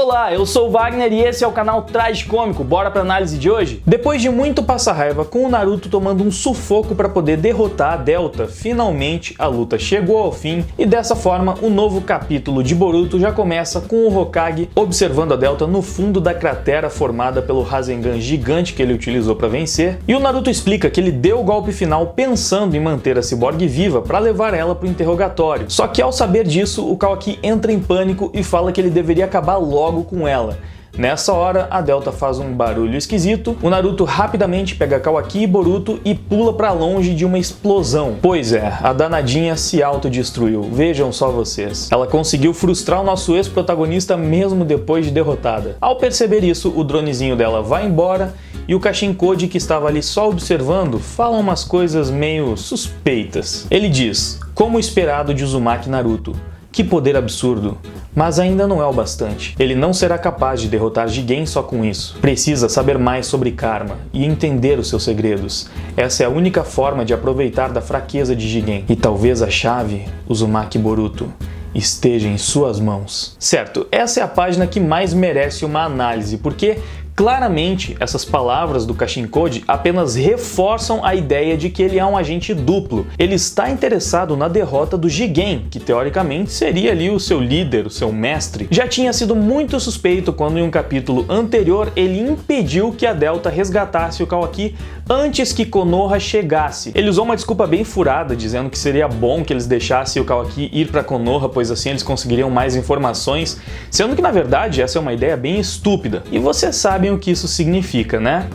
Olá, eu sou o Wagner e esse é o canal Tragicômico. Bora pra análise de hoje? Depois de muito passar raiva com o Naruto tomando um sufoco para poder derrotar a Delta, finalmente a luta chegou ao fim e dessa forma o novo capítulo de Boruto já começa com o Hokage observando a Delta no fundo da cratera formada pelo Rasengan gigante que ele utilizou para vencer, e o Naruto explica que ele deu o golpe final pensando em manter a Cyborg viva para levar ela pro interrogatório. Só que ao saber disso, o Kawaki entra em pânico e fala que ele deveria acabar logo com ela. Nessa hora, a Delta faz um barulho esquisito, o Naruto rapidamente pega Kawaki e Boruto e pula pra longe de uma explosão. Pois é, a danadinha se autodestruiu, vejam só vocês. Ela conseguiu frustrar o nosso ex-protagonista mesmo depois de derrotada. Ao perceber isso, o dronezinho dela vai embora e o Kashinkode, que estava ali só observando, fala umas coisas meio suspeitas. Ele diz: como esperado de Uzumaki Naruto. Que poder absurdo, mas ainda não é o bastante. Ele não será capaz de derrotar Jigen só com isso. Precisa saber mais sobre Karma e entender os seus segredos. Essa é a única forma de aproveitar da fraqueza de Jigen. E talvez a chave, Uzumaki Boruto, esteja em suas mãos. Certo, essa é a página que mais merece uma análise, porque claramente, essas palavras do Kashinkode apenas reforçam a ideia de que ele é um agente duplo. Ele está interessado na derrota do Jigen, que teoricamente seria ali o seu líder, o seu mestre. Já tinha sido muito suspeito quando em um capítulo anterior ele impediu que a Delta resgatasse o Kawaki antes que Konoha chegasse. Ele usou uma desculpa bem furada, dizendo que seria bom que eles deixassem o Kawaki ir para Konoha, pois assim eles conseguiriam mais informações, sendo que na verdade essa é uma ideia bem estúpida. E você sabe o que isso significa, né?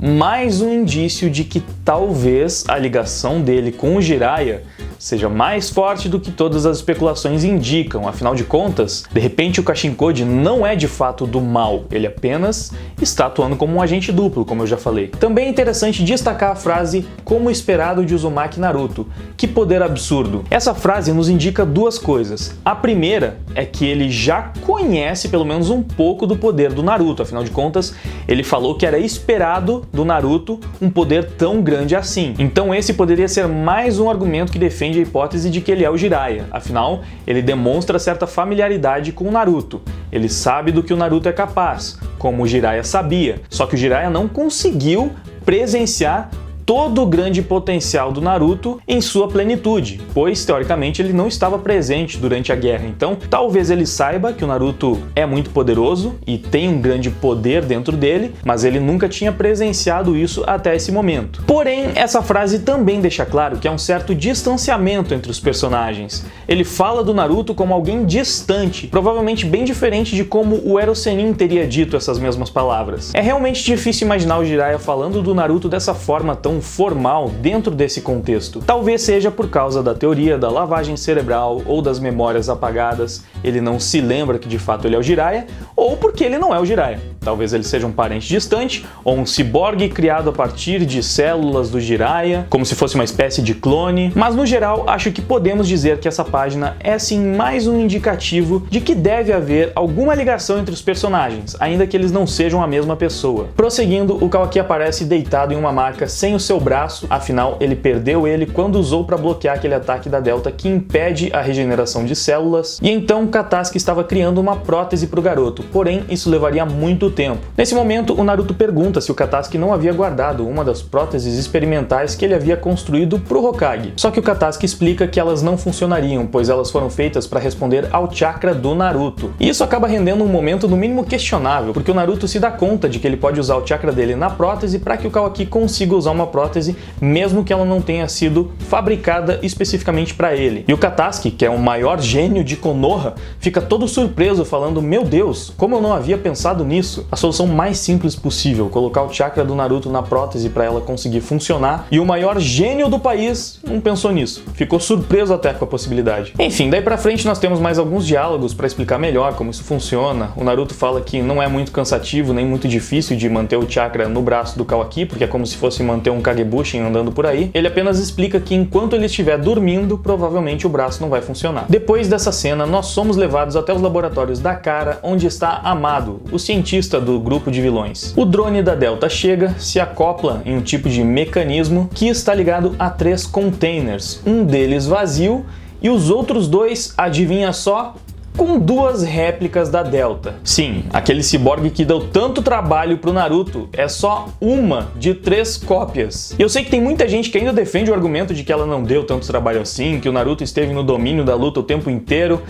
Mais um indício de que talvez a ligação dele com o Jiraiya seja mais forte do que todas as especulações indicam. Afinal de contas, de repente o Kashinkode não é de fato do mal, ele apenas está atuando como um agente duplo, como eu já falei. Também é interessante destacar a frase "como esperado de Uzumaki Naruto". Que poder absurdo! Essa frase nos indica duas coisas. A primeira é que ele já conhece pelo menos um pouco do poder do Naruto, afinal de contas, ele falou que era esperado do Naruto um poder tão grande assim. Então esse poderia ser mais um argumento que defende a hipótese de que ele é o Jiraiya. Afinal, ele demonstra certa familiaridade com o Naruto. Ele sabe do que o Naruto é capaz, como o Jiraiya sabia, só que o Jiraiya não conseguiu presenciar todo o grande potencial do Naruto em sua plenitude, pois teoricamente ele não estava presente durante a guerra. Então talvez ele saiba que o Naruto é muito poderoso e tem um grande poder dentro dele, mas ele nunca tinha presenciado isso até esse momento. Porém, essa frase também deixa claro que há um certo distanciamento entre os personagens. Ele fala do Naruto como alguém distante, provavelmente bem diferente de como o Ero Sennin teria dito essas mesmas palavras. É realmente difícil imaginar o Jiraiya falando do Naruto dessa forma tão formal dentro desse contexto. Talvez seja por causa da teoria da lavagem cerebral ou das memórias apagadas, ele não se lembra que de fato ele é o Jiraiya, ou porque ele não é o Jiraiya. Talvez ele seja um parente distante, ou um ciborgue criado a partir de células do Jiraiya, como se fosse uma espécie de clone, mas no geral acho que podemos dizer que essa página é sim mais um indicativo de que deve haver alguma ligação entre os personagens, ainda que eles não sejam a mesma pessoa. Prosseguindo, o Kawaki aparece deitado em uma maca sem o seu braço, afinal ele perdeu ele quando usou para bloquear aquele ataque da Delta que impede a regeneração de células, e então Katasuki estava criando uma prótese para o garoto, porém isso levaria muito tempo. Nesse momento, o Naruto pergunta se o Katasuki não havia guardado uma das próteses experimentais que ele havia construído para o Hokage, só que o Katasuki explica que elas não funcionariam, pois elas foram feitas para responder ao chakra do Naruto. E isso acaba rendendo um momento no mínimo questionável, porque o Naruto se dá conta de que ele pode usar o chakra dele na prótese para que o Kawaki consiga usar uma prótese, mesmo que ela não tenha sido fabricada especificamente para ele. E o Katasuki, que é o maior gênio de Konoha, fica todo surpreso falando: meu Deus, como eu não havia pensado nisso? A solução mais simples possível, colocar o chakra do Naruto na prótese para ela conseguir funcionar, e o maior gênio do país não pensou nisso. Ficou surpreso até com a possibilidade. Enfim, daí pra frente nós temos mais alguns diálogos para explicar melhor como isso funciona. O Naruto fala que não é muito cansativo nem muito difícil de manter o chakra no braço do Kawaki, porque é como se fosse manter um Kagebushin andando por aí. Ele apenas explica que enquanto ele estiver dormindo, provavelmente o braço não vai funcionar. Depois dessa cena, nós somos levados até os laboratórios da Kara, onde está Amado, o cientista do grupo de vilões. O drone da Delta chega, se acopla em um tipo de mecanismo que está ligado a 3 containers, um deles vazio e os outros 2, adivinha só, com 2 réplicas da Delta. Sim, aquele ciborgue que deu tanto trabalho pro Naruto é só uma de 3 cópias. E eu sei que tem muita gente que ainda defende o argumento de que ela não deu tanto trabalho assim, que o Naruto esteve no domínio da luta o tempo inteiro.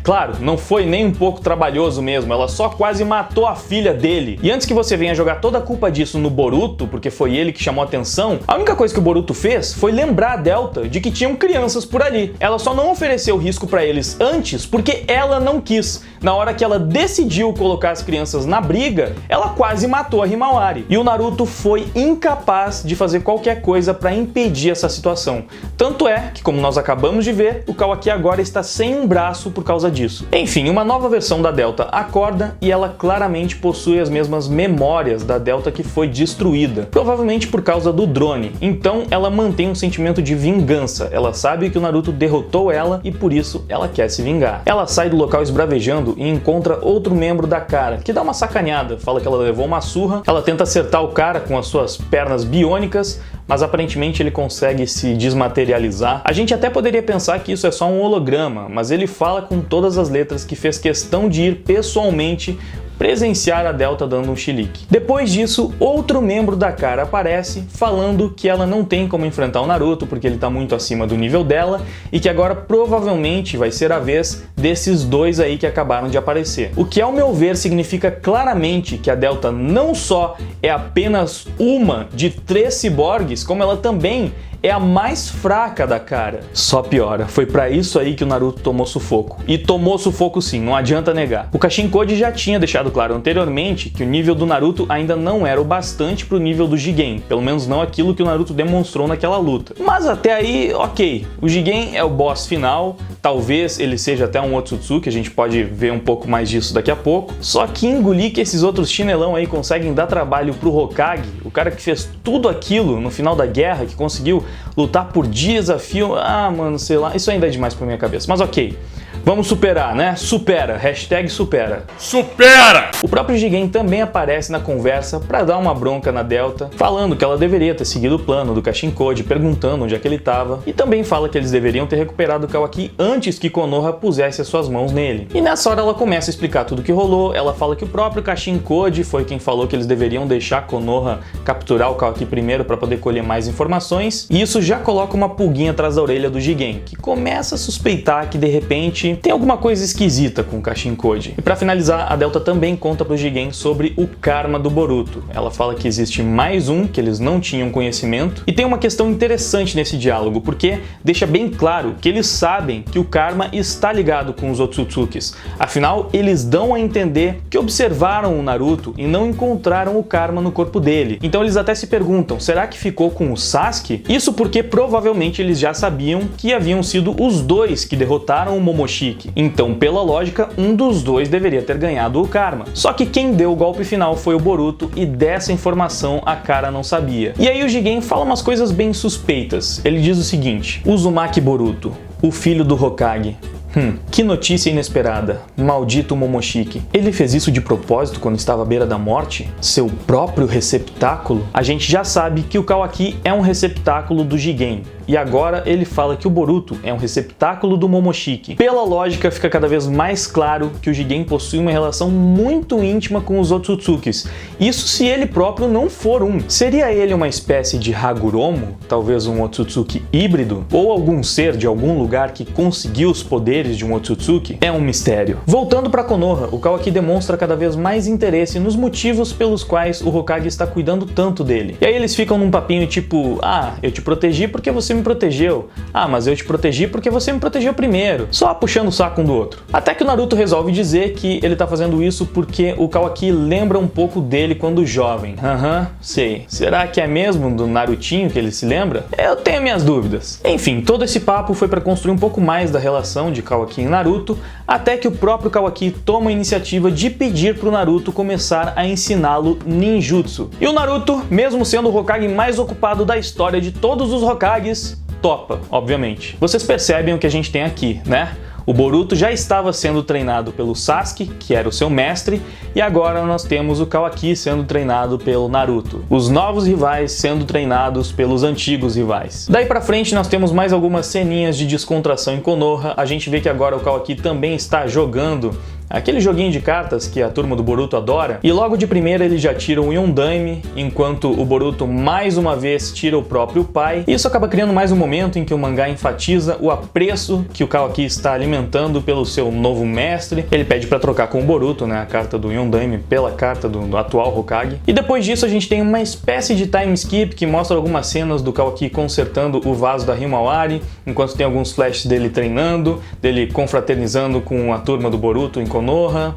Claro, não foi nem um pouco trabalhoso mesmo, ela só quase matou a filha dele. E antes que você venha jogar toda a culpa disso no Boruto, porque foi ele que chamou a atenção, a única coisa que o Boruto fez foi lembrar a Delta de que tinham crianças por ali. Ela só não ofereceu risco pra eles antes porque ela não quis. Na hora que ela decidiu colocar as crianças na briga, ela quase matou a Himawari. E o Naruto foi incapaz de fazer qualquer coisa pra impedir essa situação. Tanto é que, como nós acabamos de ver, o Kawaki agora está sem um braço por causa disso. Enfim, uma nova versão da Delta acorda e ela claramente possui as mesmas memórias da Delta que foi destruída, provavelmente por causa do drone. Então ela mantém um sentimento de vingança. Ela sabe que o Naruto derrotou ela e por isso ela quer se vingar. Ela sai do local esbravejando e encontra outro membro da cara, que dá uma sacaneada, fala que ela levou uma surra, ela tenta acertar o cara com as suas pernas biônicas, mas aparentemente ele consegue se desmaterializar. A gente até poderia pensar que isso é só um holograma, mas ele fala com todas as letras que fez questão de ir pessoalmente presenciar a Delta dando um chilique. Depois disso, outro membro da cara aparece falando que ela não tem como enfrentar o Naruto porque ele tá muito acima do nível dela e que agora provavelmente vai ser a vez desses 2 aí que acabaram de aparecer. O que, ao meu ver, significa claramente que a Delta não só é apenas uma de 3 ciborgues, como ela também é a mais fraca da cara. Só piora. Foi pra isso aí que o Naruto tomou sufoco. E tomou sufoco sim, não adianta negar. O Kashin Koji já tinha deixado claro anteriormente que o nível do Naruto ainda não era o bastante pro nível do Jigen. Pelo menos não aquilo que o Naruto demonstrou naquela luta. Mas até aí, ok. O Jigen é o boss final. Talvez ele seja até um Otsutsuki, a gente pode ver um pouco mais disso daqui a pouco. Só que engolir que esses outros chinelão aí conseguem dar trabalho pro Hokage, o cara que fez tudo aquilo no final da guerra, que conseguiu lutar por dias a fio, mano, sei lá, isso ainda é demais pra minha cabeça, mas ok. Vamos superar, né? Supera. Hashtag supera. Supera! O próprio Jigen também aparece na conversa pra dar uma bronca na Delta, falando que ela deveria ter seguido o plano do Kashin Koji, perguntando onde é que ele tava, e também fala que eles deveriam ter recuperado o Kawaki antes que Konoha pusesse as suas mãos nele. E nessa hora ela começa a explicar tudo o que rolou, ela fala que o próprio Kashin Koji foi quem falou que eles deveriam deixar Konoha capturar o Kawaki primeiro pra poder colher mais informações, e isso já coloca uma pulguinha atrás da orelha do Jigen, que começa a suspeitar que de repente tem alguma coisa esquisita com o Kashin Koji. E pra finalizar, a Delta também conta pro Jigen sobre o karma do Boruto. Ela fala que existe mais um que eles não tinham conhecimento. E tem uma questão interessante nesse diálogo, porque deixa bem claro que eles sabem que o karma está ligado com os Otsutsukis. Afinal, eles dão a entender que observaram o Naruto e não encontraram o karma no corpo dele. Então eles até se perguntam, será que ficou com o Sasuke? Isso porque provavelmente eles já sabiam que haviam sido os 2 que derrotaram o Momoshiki. Então, pela lógica, um dos 2 deveria ter ganhado o karma. Só que quem deu o golpe final foi o Boruto e dessa informação a cara não sabia. E aí o Jigen fala umas coisas bem suspeitas. Ele diz o seguinte: Uzumaki Boruto, o filho do Hokage. Que notícia inesperada. Maldito Momoshiki. Ele fez isso de propósito quando estava à beira da morte? Seu próprio receptáculo? A gente já sabe que o Kawaki é um receptáculo do Jigen. E agora ele fala que o Boruto é um receptáculo do Momoshiki. Pela lógica, fica cada vez mais claro que o Jigen possui uma relação muito íntima com os Otsutsukis. Isso se ele próprio não for um. Seria ele uma espécie de Haguromo? Talvez um Otsutsuki híbrido? Ou algum ser de algum lugar que conseguiu os poderes de um Otsutsuki? É um mistério. Voltando para Konoha, o Kawaki demonstra cada vez mais interesse nos motivos pelos quais o Hokage está cuidando tanto dele. E aí eles ficam num papinho tipo, eu te protegi porque você me protegeu. Mas eu te protegi porque você me protegeu primeiro. Só puxando o saco um do outro. Até que o Naruto resolve dizer que ele tá fazendo isso porque o Kawaki lembra um pouco dele quando jovem. Sei. Será que é mesmo do Narutinho que ele se lembra? Eu tenho minhas dúvidas. Enfim, todo esse papo foi para construir um pouco mais da relação de Kawaki e Naruto, até que o próprio Kawaki toma a iniciativa de pedir pro Naruto começar a ensiná-lo ninjutsu. E o Naruto, mesmo sendo o Hokage mais ocupado da história de todos os Hokages, topa, obviamente. Vocês percebem o que a gente tem aqui, né? O Boruto já estava sendo treinado pelo Sasuke, que era o seu mestre, e agora nós temos o Kawaki sendo treinado pelo Naruto. Os novos rivais sendo treinados pelos antigos rivais. Daí pra frente nós temos mais algumas ceninhas de descontração em Konoha. A gente vê que agora o Kawaki também está jogando aquele joguinho de cartas que a turma do Boruto adora, e logo de primeira ele já tira um Yondaime, enquanto o Boruto mais uma vez tira o próprio pai. Isso acaba criando mais um momento em que o mangá enfatiza o apreço que o Kawaki está alimentando pelo seu novo mestre. Ele pede para trocar com o Boruto, né, a carta do Yondaime pela carta do atual Hokage. E depois disso a gente tem uma espécie de time skip que mostra algumas cenas do Kawaki consertando o vaso da Himawari, enquanto tem alguns flashes dele treinando, dele confraternizando com a turma do Boruto em Konoha.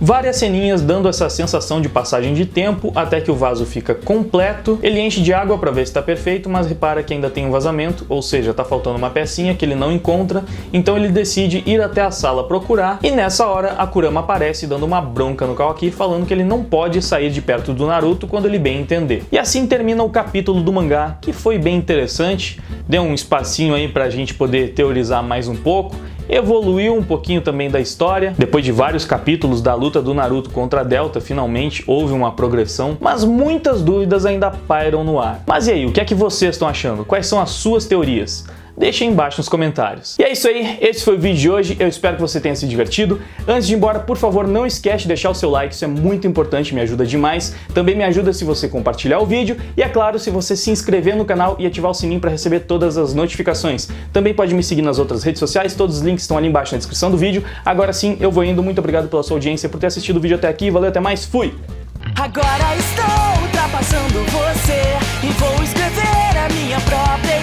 Várias ceninhas dando essa sensação de passagem de tempo até que o vaso fica completo. Ele enche de água para ver se está perfeito, mas repara que ainda tem um vazamento, ou seja, está faltando uma pecinha que ele não encontra, então ele decide ir até a sala procurar, e nessa hora a Kurama aparece dando uma bronca no Kawaki, falando que ele não pode sair de perto do Naruto quando ele bem entender. E assim termina o capítulo do mangá, que foi bem interessante, deu um espacinho aí pra gente poder teorizar mais um pouco, evoluiu um pouquinho também da história. Depois de vários capítulos da luta do Naruto contra a Delta, finalmente houve uma progressão, mas muitas dúvidas ainda pairam no ar. Mas e aí, o que é que vocês estão achando? Quais são as suas teorias? Deixa aí embaixo nos comentários. E é isso aí, esse foi o vídeo de hoje, eu espero que você tenha se divertido. Antes de ir embora, por favor, não esquece de deixar o seu like, isso é muito importante, me ajuda demais. Também me ajuda se você compartilhar o vídeo e, é claro, se você se inscrever no canal e ativar o sininho para receber todas as notificações. Também pode me seguir nas outras redes sociais, todos os links estão ali embaixo na descrição do vídeo. Agora sim, eu vou indo, muito obrigado pela sua audiência, por ter assistido o vídeo até aqui, valeu, até mais, fui! Agora estou ultrapassando você e vou escrever a minha própria